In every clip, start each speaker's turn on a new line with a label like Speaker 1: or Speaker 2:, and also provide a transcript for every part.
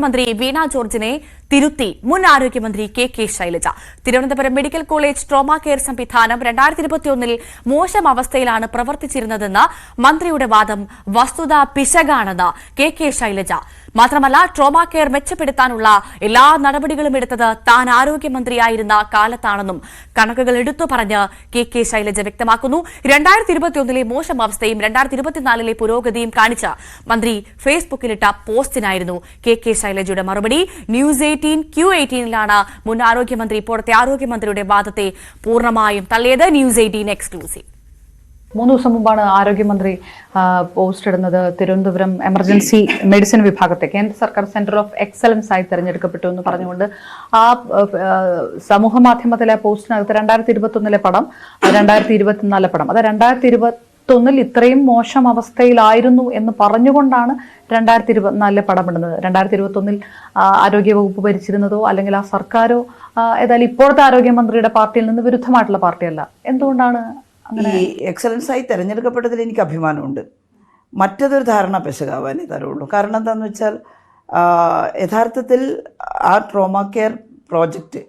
Speaker 1: മന്ത്രി വീണ ജോർജിനെ തിരുത്തി മുൻ ആരോഗ്യമന്ത്രി K Shailaja. Thiruvananthapuram medical college trauma care സംവിധാനം 2021 മോശം അവസ്ഥയിലാണ് പ്രവർത്തിച്ചിരുന്നതെന്ന് മന്ത്രിയുടെ വാദം വസ്തുതാ പിശകാണെന്ന് കെ ശൈലജ. മാത്രമല്ല, ട്രോമാ കെയർ മെച്ചപ്പെടുത്താനുള്ള എല്ലാ നടപടികളും എടുത്തത് താൻ ആരോഗ്യമന്ത്രിയായിരുന്ന കാലത്താണെന്നും കണക്കുകൾ എടുത്തു പറഞ്ഞ് കെ ശൈലജ വ്യക്തമാക്കുന്നു. 2021 മോശം അവസ്ഥയും 2024 പുരോഗതിയും കാണിച്ച് മന്ത്രി ഫേസ്ബുക്കിലിട്ട പോസ്റ്റിനായിരുന്നു കെ ശൈലജയുടെ മറുപടി. ന്യൂസ് 18 Q18 മുൻ ആരോഗ്യമന്ത്രി ഇപ്പോഴത്തെ ആരോഗ്യമന്ത്രിയുടെ വാദത്തെ പൂർണ്ണമായും തള്ളിയത്. News 18 exclusive.
Speaker 2: 3 ദിവസം മുമ്പാണ് ആരോഗ്യമന്ത്രി പോസ്റ്റ് ഇടുന്നത് തിരുവനന്തപുരം എമർജൻസി മെഡിസിൻ വിഭാഗത്തെ കേന്ദ്ര സർക്കാർ സെന്റർ ഓഫ് എക്സലൻസ് ആയി തെരഞ്ഞെടുക്കപ്പെട്ടു എന്ന് പറഞ്ഞുകൊണ്ട് ആ സമൂഹ മാധ്യമത്തിലെ പോസ്റ്റിനകത്ത് 2021 പടം, 2024 പടം, അത് 2021 ഇത്രയും മോശം അവസ്ഥയിലായിരുന്നു എന്ന് പറഞ്ഞുകൊണ്ടാണ് 2024 പടമിടുന്നത്. 2021 ആരോഗ്യവകുപ്പ് ഭരിച്ചിരുന്നതോ അല്ലെങ്കിൽ ആ സർക്കാരോ ഏതായാലും ഇപ്പോഴത്തെ ആരോഗ്യമന്ത്രിയുടെ പാർട്ടിയിൽ നിന്ന് വിരുദ്ധമായിട്ടുള്ള പാർട്ടിയല്ല. എന്തുകൊണ്ടാണ്
Speaker 3: ഈ എക്സലൻസായി തിരഞ്ഞെടുക്കപ്പെട്ടതിൽ എനിക്ക് അഭിമാനമുണ്ട്. മറ്റതൊരു ധാരണ പെശകാവാനേ തരുള്ളൂ. കാരണം എന്താണെന്ന് വെച്ചാൽ യഥാർത്ഥത്തിൽ ആ ട്രോമാ കെയർ പ്രോജക്റ്റ്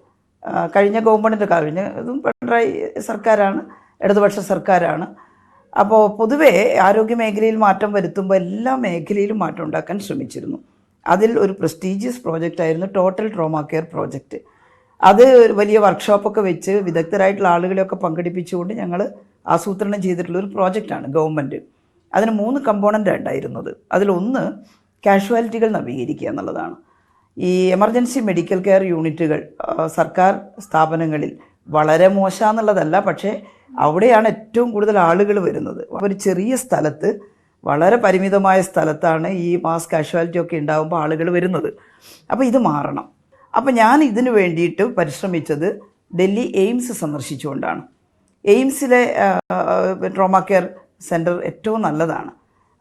Speaker 3: കഴിഞ്ഞ ഗവൺമെൻറ്റിൻ്റെ ഇതും പിണറായി സർക്കാരാണ്, ഇടതുപക്ഷ സർക്കാരാണ്. അപ്പോൾ പൊതുവേ ആരോഗ്യ മേഖലയിൽ മാറ്റം വരുത്തുമ്പോൾ എല്ലാ മേഖലയിലും മാറ്റം ഉണ്ടാക്കാൻ ശ്രമിച്ചിരുന്നു. അതിൽ ഒരു പ്രസ്റ്റീജിയസ് പ്രോജക്റ്റായിരുന്നു ടോട്ടൽ ട്രോമാ കെയർ പ്രോജക്റ്റ്. അത് വലിയ വർക്ക്ഷോപ്പൊക്കെ വെച്ച് വിദഗ്ധരായിട്ടുള്ള ആളുകളെയൊക്കെ പങ്കെടുപ്പിച്ചുകൊണ്ട് ഞങ്ങൾ ആസൂത്രണം ചെയ്തിട്ടുള്ള ഒരു പ്രോജക്റ്റാണ് ഗവൺമെൻറ്. അതിന് 3 കമ്പോണൻ്റാണ് ഉണ്ടായിരുന്നത്. അതിലൊന്ന് കാഷ്വാലിറ്റികൾ നവീകരിക്കുക എന്നുള്ളതാണ്. ഈ എമർജൻസി മെഡിക്കൽ കെയർ യൂണിറ്റുകൾ സർക്കാർ സ്ഥാപനങ്ങളിൽ വളരെ മോശമെന്നുള്ളതല്ല, പക്ഷേ അവിടെയാണ് ഏറ്റവും കൂടുതൽ ആളുകൾ വരുന്നത്. ഒരു ചെറിയ സ്ഥലത്ത്, വളരെ പരിമിതമായ സ്ഥലത്താണ് ഈ മാസ് കാഷ്വാലിറ്റി ഒക്കെ ഉണ്ടാകുമ്പോൾ ആളുകൾ വരുന്നത്. അപ്പോൾ ഇത് മാറണം. അപ്പോൾ ഞാൻ ഇതിനു വേണ്ടിയിട്ട് പരിശ്രമിച്ചത് ഡൽഹി എയിംസ് സന്ദർശിച്ചുകൊണ്ടാണ്. എയിംസിലെ ട്രോമാ കെയർ സെൻറ്റർ ഏറ്റവും നല്ലതാണ്.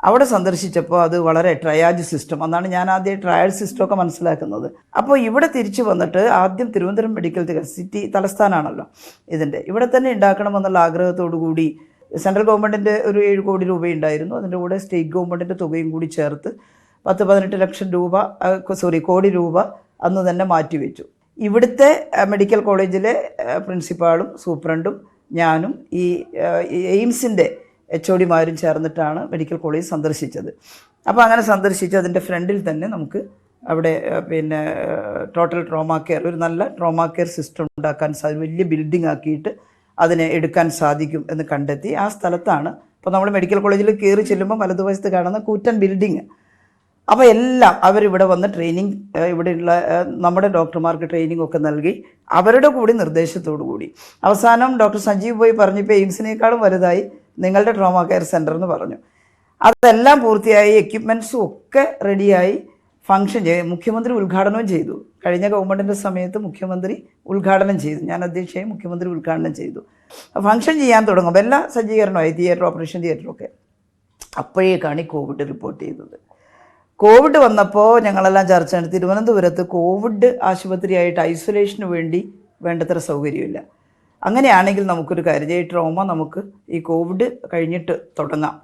Speaker 3: അവിടെ സന്ദർശിച്ചപ്പോൾ അത് വളരെ ട്രയാജ് സിസ്റ്റം, അന്നാണ് ഞാൻ ആദ്യം ട്രയൽ സിസ്റ്റമൊക്കെ മനസ്സിലാക്കുന്നത്. അപ്പോൾ ഇവിടെ തിരിച്ചു വന്നിട്ട് ആദ്യം തിരുവനന്തപുരം മെഡിക്കൽ സിറ്റി തലസ്ഥാനമാണല്ലോ ഇതിൻ്റെ, ഇവിടെ തന്നെ ഉണ്ടാക്കണമെന്നുള്ള ആഗ്രഹത്തോടു കൂടി സെൻട്രൽ ഗവൺമെൻറ്റിൻ്റെ ഒരു 7 കോടി രൂപ ഉണ്ടായിരുന്നു. അതിൻ്റെ കൂടെ സ്റ്റേറ്റ് ഗവൺമെൻറ്റിൻ്റെ തുകയും കൂടി ചേർത്ത് 10-18 ലക്ഷം കോടി രൂപ അന്ന് തന്നെ മാറ്റിവെച്ചു. ഇവിടുത്തെ മെഡിക്കൽ കോളേജിലെ പ്രിൻസിപ്പാളും സൂപ്രണ്ടും ഞാനും ഈ എയിംസിൻ്റെ HODമാരും ചേർന്നിട്ടാണ് മെഡിക്കൽ കോളേജ് സന്ദർശിച്ചത്. അപ്പോൾ അങ്ങനെ സന്ദർശിച്ച് അതിൻ്റെ ഫ്രണ്ടിൽ തന്നെ നമുക്ക് അവിടെ ടോട്ടൽ ട്രോമാ കെയർ, ഒരു നല്ല ട്രോമാ കെയർ സിസ്റ്റം ഉണ്ടാക്കാൻ വലിയ ബിൽഡിംഗ് ആക്കിയിട്ട് അതിനെ എടുക്കാൻ സാധിക്കും എന്ന് കണ്ടെത്തി. ആ സ്ഥലത്താണ് ഇപ്പോൾ നമ്മൾ മെഡിക്കൽ കോളേജിൽ കയറി ചെല്ലുമ്പോൾ വലതുവശത്ത് കാണുന്ന കൂറ്റൻ ബിൽഡിങ്. അപ്പോൾ എല്ലാം അവരിവിടെ വന്ന് ട്രെയിനിങ്, ഇവിടെയുള്ള നമ്മുടെ ഡോക്ടർമാർക്ക് ട്രെയിനിങ് ഒക്കെ നൽകി അവരുടെ കൂടി നിർദ്ദേശത്തോടു കൂടി അവസാനം ഡോക്ടർ സഞ്ജീവ് പോയി പറഞ്ഞപ്പോൾ എയിംസിനേക്കാളും വലുതായി നിങ്ങളുടെ ട്രോമാ കെയർ സെൻറ്റർ എന്ന് പറഞ്ഞു. അതെല്ലാം പൂർത്തിയായി, എക്യുപ്മെൻറ്റ്സും ഒക്കെ റെഡിയായി ഫംഗ്ഷൻ മുഖ്യമന്ത്രി ഉദ്ഘാടനവും ചെയ്തു. കഴിഞ്ഞ ഗവൺമെൻറ്റിൻ്റെ സമയത്ത് മുഖ്യമന്ത്രി ഉദ്ഘാടനം ചെയ്തു, ഞാൻ അധ്യക്ഷയായി മുഖ്യമന്ത്രി ഉദ്ഘാടനം ചെയ്തു. ഫംഗ്ഷൻ ചെയ്യാൻ തുടങ്ങുമ്പോൾ എല്ലാ സജ്ജീകരണമായി, തിയേറ്റർ, ഓപ്പറേഷൻ തിയേറ്ററൊക്കെ. അപ്പോഴേക്കാണ് ഈ കോവിഡ് റിപ്പോർട്ട് ചെയ്തത്. കോവിഡ് വന്നപ്പോൾ ഞങ്ങളെല്ലാം ചർച്ച നടത്തി. തിരുവനന്തപുരത്ത് കോവിഡ് ആശുപത്രിയായിട്ട് ഐസൊലേഷന് വേണ്ടി വേണ്ടത്ര സൗകര്യമില്ല. അങ്ങനെയാണെങ്കിൽ നമുക്കൊരു കാര്യം, ഈ ട്രോമ നമുക്ക് ഈ കോവിഡ് കഴിഞ്ഞിട്ട് തുടങ്ങാം.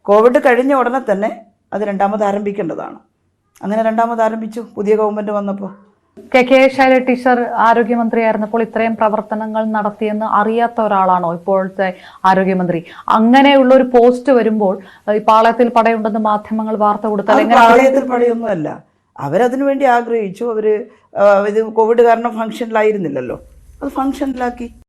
Speaker 3: കോവിഡ് കഴിഞ്ഞ ഉടനെ തന്നെ അത് രണ്ടാമത് ആരംഭിക്കേണ്ടതാണ്. അങ്ങനെ രണ്ടാമത് ആരംഭിച്ചു പുതിയ ഗവൺമെൻറ് വന്നപ്പോൾ.
Speaker 2: കെ ശൈലജ ടീച്ചർ ആരോഗ്യമന്ത്രിയായിരുന്നപ്പോൾ ഇത്രയും പ്രവർത്തനങ്ങൾ നടത്തിയെന്ന് അറിയാത്ത ഒരാളാണോ ഇപ്പോഴത്തെ ആരോഗ്യമന്ത്രി? അങ്ങനെയുള്ള ഒരു പോസ്റ്റ് വരുമ്പോൾ ഈ പാളയത്തിൽ പടയുണ്ടെന്ന് മാധ്യമങ്ങൾ വാർത്ത കൊടുത്താൽ
Speaker 3: പാളയത്തിൽ പടയൊന്നുമല്ല, അവരതിനു വേണ്ടി ആഗ്രഹിച്ചു. അവർ ഇത് കോവിഡ് കാരണം ഫംഗ്ഷനിലായിരുന്നില്ലല്ലോ, അത് ഫംഗ്ഷനിലാക്കി.